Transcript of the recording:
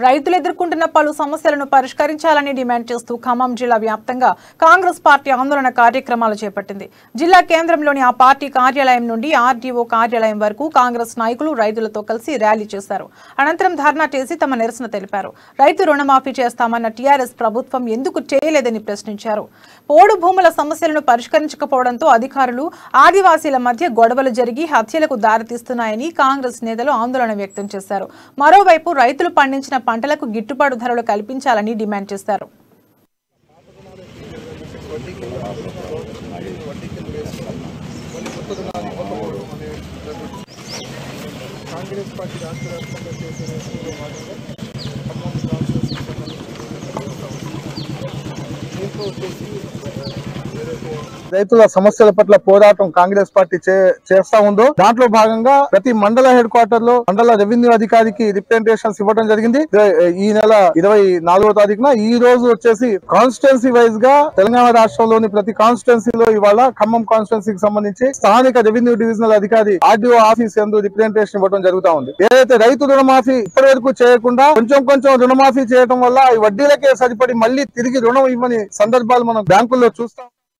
రైతులు ఎదుర్కొంటున్న పలు సమస్యలను పరిష్కరించాలని డిమాండ్ చేస్తూ ఖమ్మం జిల్లా వ్యాప్తంగా కాంగ్రెస్ పార్టీ ఆందోళన కార్యక్రమాలు చేపట్టింది. జిల్లా కేంద్రంలోని ఆ పార్టీ కార్యాలయం నుండి ఆర్డీఓ కార్యాలయం వరకు కాంగ్రెస్ నాయకులు రైతులతో కలిసి ర్యాలీ చేశారు. అనంతరం ధర్నా చేసి తమ నిరసన తెలిపారు. రైతు రుణమాఫీ చేస్తామన్న టీఆర్ఎస్ ప్రభుత్వం ఎందుకు చేయలేదని ప్రశ్నించారు. పోడు భూముల సమస్యలను పరిష్కరించకపోవడంతో అధికారులు ఆదివాసీల మధ్య గొడవలు జరిగి హత్యలకు దారితీస్తున్నాయని కాంగ్రెస్ నేతలు ఆందోళన వ్యక్తం చేశారు. మరోవైపు రైతులు పండించిన పంటలకు గిట్టుబాటు ధరలు కల్పించాలని డిమాండ్ చేశారు. కాంగ్రెస్ పార్టీ రాష్ట్ర వ్యాప్తంగా చేసిన రైతుల సమస్యల పట్ల పోరాటం కాంగ్రెస్ పార్టీ చేస్తా ఉందో దాంట్లో భాగంగా ప్రతి మండల హెడ్ క్వార్టర్ లో మండల రెవెన్యూ అధికారికి రిప్రజెంటేషన్స్ ఇవ్వడం జరిగింది. ఈ నెల 24వ తారీఖున ఈ రోజు వచ్చేసి కాన్స్టిట్యున్సీ వైజ్ గా తెలంగాణ రాష్ట్రంలోని ప్రతి కాన్స్టిట్యున్సీలో ఇవాళ ఖమ్మం కాన్స్టిట్యున్సీకి సంబంధించి స్థానిక రెవెన్యూ డివిజనల్ అధికారి ఆర్డీఓ ఆఫీస్ యందు రిప్రజెంటేషన్ ఇవ్వడం జరుగుతా ఉంది. ఏదైతే రైతు రుణమాఫీ ఇప్పటి వరకు చేయకుండా కొంచెం రుణమాఫీ చేయడం వల్ల ఈ వడ్డీలకే సరిపడి మళ్ళీ తిరిగి రుణం ఇవ్వని సందర్భాలు మనం బ్యాంకుల్లో చూస్తాం.